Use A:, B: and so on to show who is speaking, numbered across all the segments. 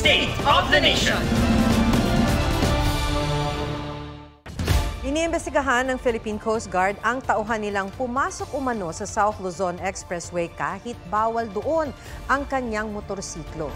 A: State of the Nation.
B: Iniimbestigahan ng Philippine Coast Guard ang tauhan nilang pumasok umano sa South Luzon Expressway kahit bawal doon ang kanyang motorsiklo.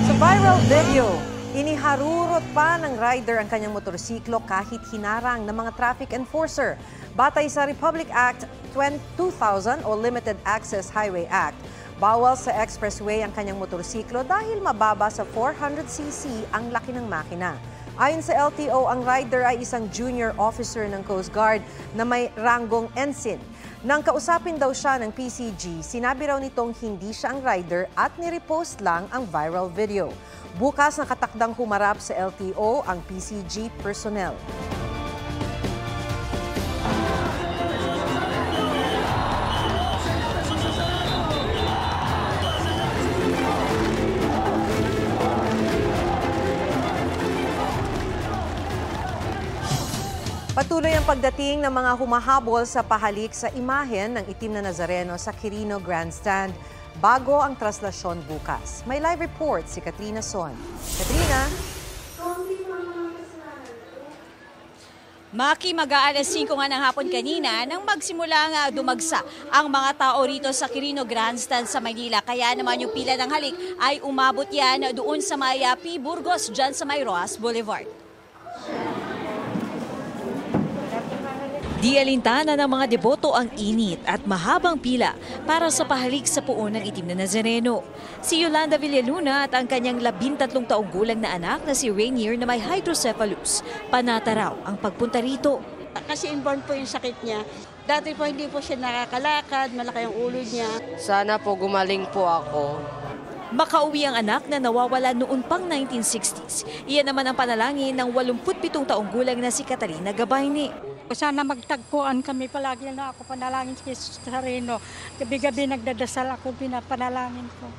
B: Sa viral video, iniharurot pa ng rider ang kanyang motorsiklo kahit hinarang ng mga traffic enforcer. Batay sa Republic Act 2000 o Limited Access Highway Act, bawal sa expressway ang kanyang motorsiklo dahil mababa sa 400cc ang laki ng makina. Ayon sa LTO, ang rider ay isang junior officer ng Coast Guard na may ranggong ensign. Nang kausapin daw siya ng PCG, sinabi raw nitong hindi siya ang rider at nirepost lang ang viral video. Bukas nakatakdang humarap sa LTO ang PCG personnel. Patuloy ang pagdating ng mga humahabol sa pahalik sa imahen ng itim na Nazareno sa Quirino Grandstand bago ang traslasyon bukas. May live report si Katrina Son. Katrina?
C: Maki, mag-aalas 5 nga ng hapon kanina nang magsimula nga dumagsa ang mga tao rito sa Quirino Grandstand sa Maynila. Kaya naman yung pila ng halik ay umabot yan doon sa may P. Burgos, dyan sa may Roas Boulevard. Di alintana ng mga deboto ang init at mahabang pila para sa pahalik sa puon ng itim na Nazareno. Si Yolanda Villaluna at ang kanyang 13 taong gulang na anak na si Rainier na may hydrocephalus, panata raw ang pagpunta rito.
D: Kasi inborn po yung sakit niya. Dati po hindi po siya nakakalakad, malaki ang ulo niya.
E: Sana po gumaling po ako.
C: Makauwi ang anak na nawawala noon pang 1960s. Iyan naman ang panalangin ng 87 taong gulang na si Catalina Gabayne.
D: Sana magtagpuan kami palagi na ako panalangin si Jesus Nazareno. Gabi-gabi nagdadasal ako, pinapanalangin ko.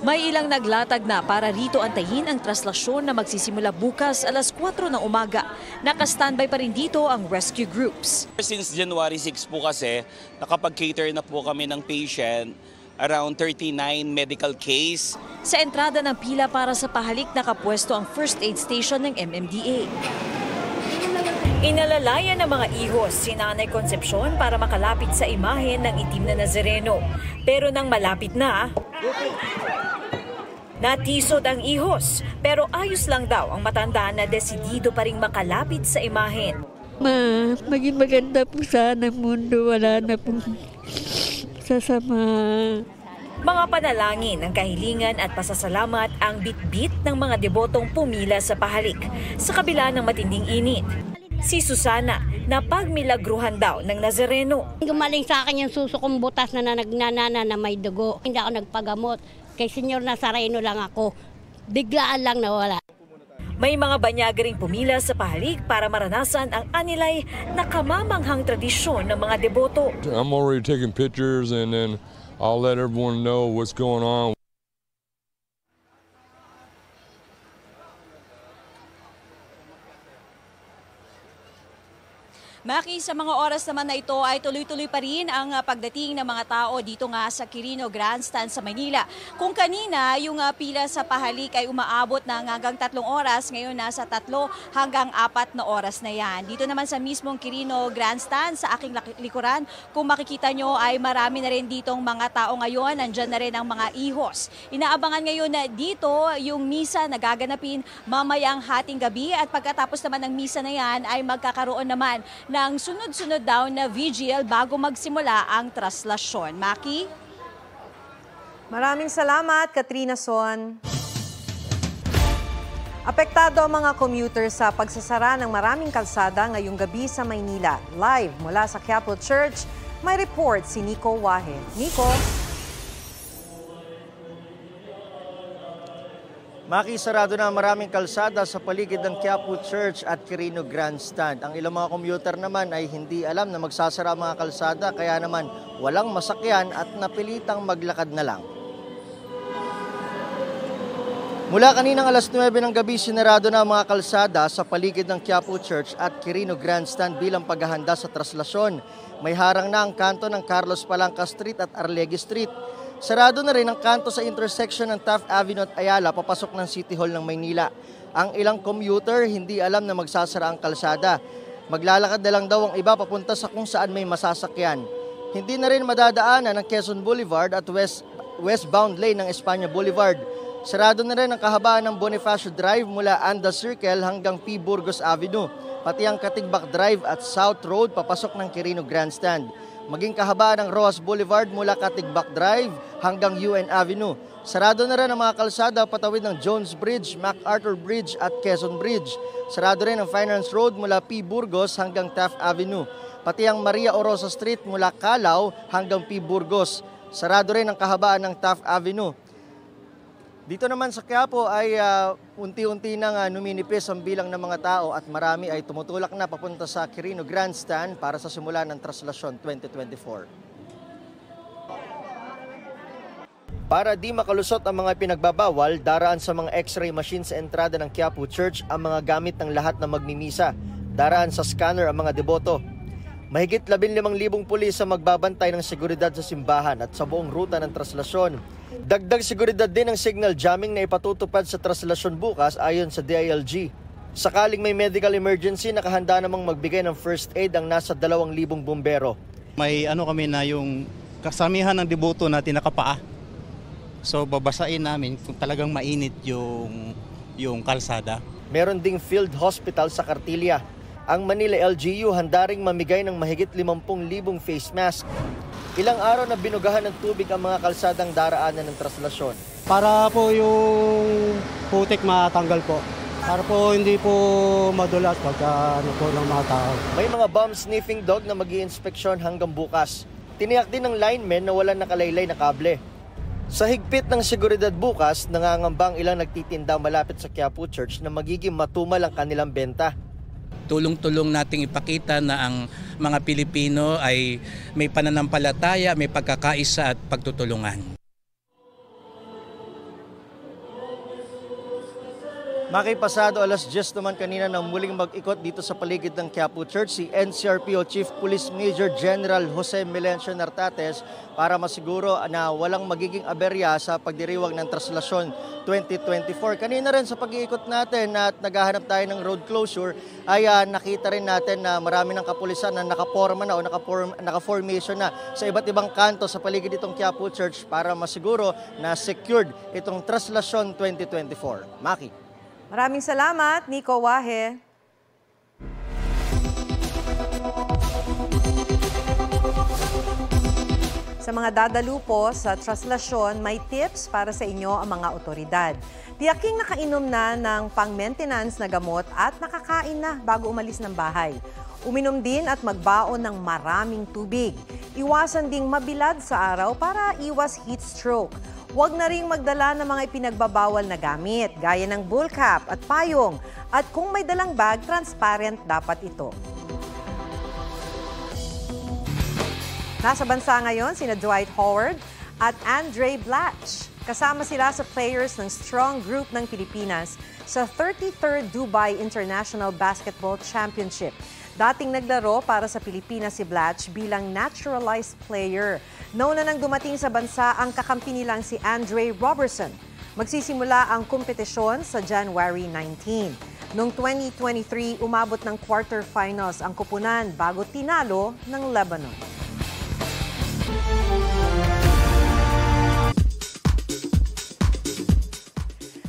C: May ilang naglatag na para rito antayin ang traslasyon na magsisimula bukas alas 4 ng umaga. Naka-standby pa rin dito ang rescue groups.
F: Since January 6 po kasi, nakapag-cater na po kami ng patient. Around 39 medical case.
C: Sa entrada ng pila para sa pahalik nakapwesto ang first aid station ng MMDA. Inalalayan ng mga ihos si Nanay Concepcion para makalapit sa imahen ng itim na Nazareno. Pero nang malapit na, natisod ang ihos. Pero ayos lang daw ang matanda na desidido pa ring makalapit sa imahen.
D: Maging maganda po sana ang mundo, wala na pong sasama.
C: Mga panalangin ng kahilingan at pasasalamat ang bitbit ng mga debotong pumila sa pahalik sa kabila ng matinding init. Si Susana na pagmilagruhan daw ng Nazareno.
D: Gumaling sa akin yung suso kong butas na nagnanana na may dugo. Hindi ako nagpagamot. Kay Senyor Nazareno lang ako. Biglaan lang nawala.
C: May mga banyaga ring pumila sa pahalik para maranasan ang anilay na kamamanghang tradisyon ng mga deboto.
G: I'm already taking pictures and then I'll let everyone know what's going on.
C: Maki, sa mga oras naman na ito ay tuloy-tuloy pa rin ang pagdating ng mga tao dito nga sa Quirino Grandstand sa Maynila. Kung kanina yung pila sa pahalik ay umaabot na hanggang 3 oras, ngayon nasa 3 hanggang 4 na oras na yan. Dito naman sa mismong Quirino Grandstand sa aking likuran, kung makikita nyo ay marami na rin ditong mga tao ngayon. Nandyan na rin ang mga ihos. Inaabangan ngayon na dito yung misa na gaganapin mamayang hating gabi at pagkatapos naman ng misa na yan ay magkakaroon naman ng sunod-sunod daw na vigil bago magsimula ang traslasyon. Maki?
B: Maraming salamat, Katrina Son. Apektado ang mga commuter sa pagsasara ng maraming kalsada ngayong gabi sa Maynila. Live mula sa Quiapo Church, may report si Nico Wahe. Nico?
H: Makisarado na maraming kalsada sa paligid ng Quiapo Church at Quirino Grandstand. Ang ilang mga commuter naman ay hindi alam na magsasara mga kalsada kaya naman walang masakyan at napilitang maglakad na lang. Mula kaninang alas 9 ng gabi, sinarado na ang mga kalsada sa paligid ng Quiapo Church at Quirino Grandstand bilang paghahanda sa traslasyon. May harang na ang kanto ng Carlos Palanca Street at Arlegui Street. Sarado na rin ang kanto sa intersection ng Taft Avenue at Ayala papasok ng City Hall ng Maynila. Ang ilang commuter hindi alam na magsasara ang kalsada. Maglalakad na lang daw ang iba papunta sa kung saan may masasakyan. Hindi na rin madadaanan ang Quezon Boulevard at westbound lane ng Espanya Boulevard. Sarado na rin ang kahabaan ng Bonifacio Drive mula Anda Circle hanggang P. Burgos Avenue, pati ang Katigbak Drive at South Road papasok ng Quirino Grandstand. Maging kahabaan ng Rojas Boulevard mula Katigbak Drive hanggang UN Avenue. Sarado na rin ang mga kalsada patawid ng Jones Bridge, MacArthur Bridge at Quezon Bridge. Sarado rin ang Finance Road mula P. Burgos hanggang Taft Avenue, pati ang Maria Orosa Street mula Calao hanggang P. Burgos. Sarado rin ang kahabaan ng Taft Avenue. Dito naman sa Quiapo ay unti-unti nang numinipis ang bilang ng mga tao at marami ay tumutulak na papunta sa Quirino Grandstand para sa simula ng Traslasyon 2024. Para di makalusot ang mga pinagbabawal, daraan sa mga x-ray machine sa entrada ng Quiapo Church ang mga gamit ng lahat na magmimisa. Daraan sa scanner ang mga deboto. Mahigit 15,000 pulis ang magbabantay ng seguridad sa simbahan at sa buong ruta ng traslasyon. Dagdag seguridad din ang signal jamming na ipatutupad sa traslasyon bukas ayon sa DILG. Sakaling may medical emergency, nakahanda namang magbigay ng first aid ang nasa 2,000 bumbero.
A: May kami na yung kasamihan ng deboto natin nakapaa. So babasain namin kung talagang mainit yung kalsada.
H: Meron ding field hospital sa Cartilla. Ang Manila LGU handa ring mamigay ng mahigit 50,000 face mask. Ilang araw na binugahan ng tubig ang mga kalsadang daraanan ng traslasyon.
I: Para po yung putik matanggal po. Para po hindi po madulas pagka ng mga tao.
H: May mga bomb sniffing dog na mag-i-inspeksyon hanggang bukas. Tiniyak din ng linemen na walang nakalaylay na kable. Sa higpit ng seguridad bukas, nangangambang ilang nagtitinda malapit sa Quiapo Church na magiging matumal ang kanilang benta.
J: Tulong-tulong nating ipakita na ang mga Pilipino ay may pananampalataya, may pagkakaisa at pagtutulungan.
H: Makipasado alas 10 naman kanina nang muling mag-ikot dito sa paligid ng Quiapo Church si NCRPO Chief Police Major General Jose Melencio Nartates para masiguro na walang magiging aberya sa pagdiriwang ng Traslasyon 2024. Kanina rin sa pag-iikot natin at naghahanap tayo ng road closure ay nakita rin natin na marami ng kapulisan na nakaporma na o nakaformation na sa iba't ibang kanto sa paligid itong Quiapo Church para masiguro na secured itong Traslasyon 2024. Maki.
B: Maraming salamat, Nico Wahe. Sa mga dadalo po sa traslasyon, may tips para sa inyo ang mga otoridad. Tiyaking nakainom na ng pang-maintenance na gamot at nakakain na bago umalis ng bahay. Uminom din at magbaon ng maraming tubig. Iwasan ding mabilad sa araw para iwas heat stroke. Huwag na ring magdala ng mga ipinagbabawal na gamit, gaya ng bull cap at payong. At kung may dalang bag, transparent dapat ito. Nasa bansa ngayon sina Dwight Howard at Andre Blatch. Kasama sila sa players ng strong group ng Pilipinas sa 33rd Dubai International Basketball Championship. Dating naglaro para sa Pilipinas si Blatch bilang naturalized player. Nauna nang dumating sa bansa ang kakampi nilang si Andre Robertson. Magsisimula ang kompetisyon sa January 19. Noong 2023, umabot ng quarterfinals ang koponan bago tinalo ng Lebanon.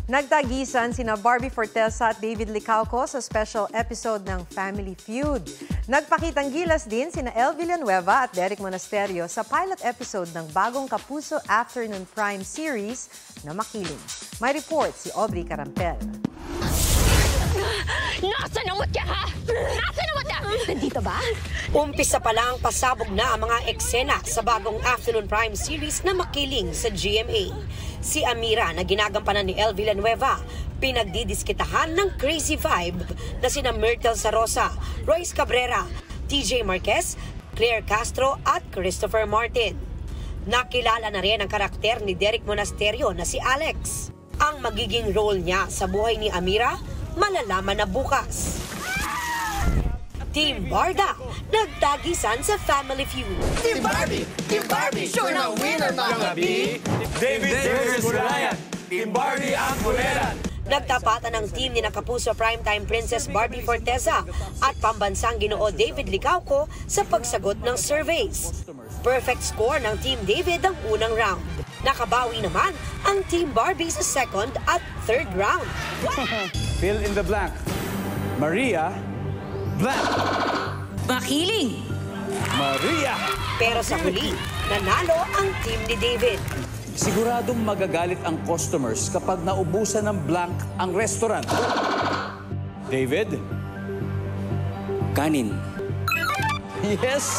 B: Nagtagisan sina Barbie Fortesa at David Licauco sa special episode ng Family Feud. Nagpakitang gilas din sina El Villanueva at Derek Monasterio sa pilot episode ng bagong Kapuso Afternoon Prime series na Makiling. May report si Aubrey Carampel.
K: Nasaan ang mutya, ha? Nasaan ang mutya? Nandito ba?
L: Umpisa pa lang pasabog na ang mga eksena sa bagong Afternoon Prime series na Makiling sa GMA. Si Amira na ginagampanan ni El Villanueva, pinagdidiskitahan ng crazy vibe na sina Myrtle Sarosa, Royce Cabrera, TJ Marquez, Claire Castro at Christopher Martin. Nakilala na rin ang karakter ni Derek Monasterio na si Alex. Ang magiging role niya sa buhay ni Amira, malalaman na bukas. Team Barda, nagtagisan sa Family Feud.
M: Team Barbie, sure na winner mga B.
N: David versus Ryan, Team Barbie ang buleran.
L: Nagtapatan ng team ni Kapuso Primetime Princess Barbie Forteza at pambansang Ginoo David Licauco sa pagsagot ng surveys. Perfect score ng Team David ang unang round. Nakabawi naman ang Team Barbie sa second at third round.
N: Fill in the blank. Maria, blank.
K: Makiling!
N: Maria!
L: Pero sa huli, nanalo ang team ni David.
N: Siguradong magagalit ang customers kapag naubusan ng blank ang restaurant. David? Kanin. Yes?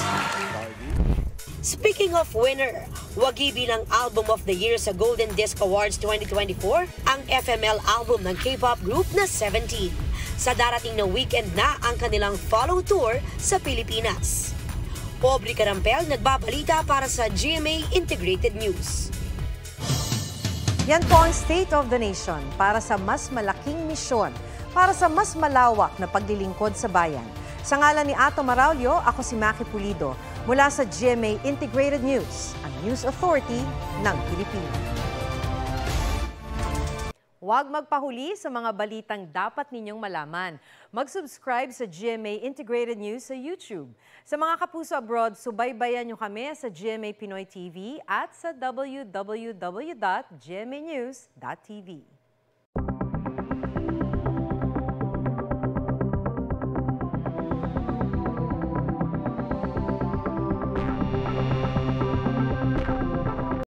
L: Speaking of winner, wagi bilang Album of the Year sa Golden Disc Awards 2024 ang FML album ng K-pop group na 17. Sa darating na weekend na ang kanilang follow tour sa Pilipinas. Aubrey Carampel nagbabalita para sa GMA Integrated News.
B: Yan po ang State of the Nation para sa mas malaking misyon, para sa mas malawak na paglilingkod sa bayan. Sa ngalan ni Ato Maraulio, ako si Maki Pulido mula sa GMA Integrated News, ang News Authority ng Pilipinas. Huwag magpahuli sa mga balitang dapat ninyong malaman. Mag-subscribe sa GMA Integrated News sa YouTube. Sa mga kapuso abroad, subaybayan nyo kami sa GMA Pinoy TV at sa www.gmanews.tv.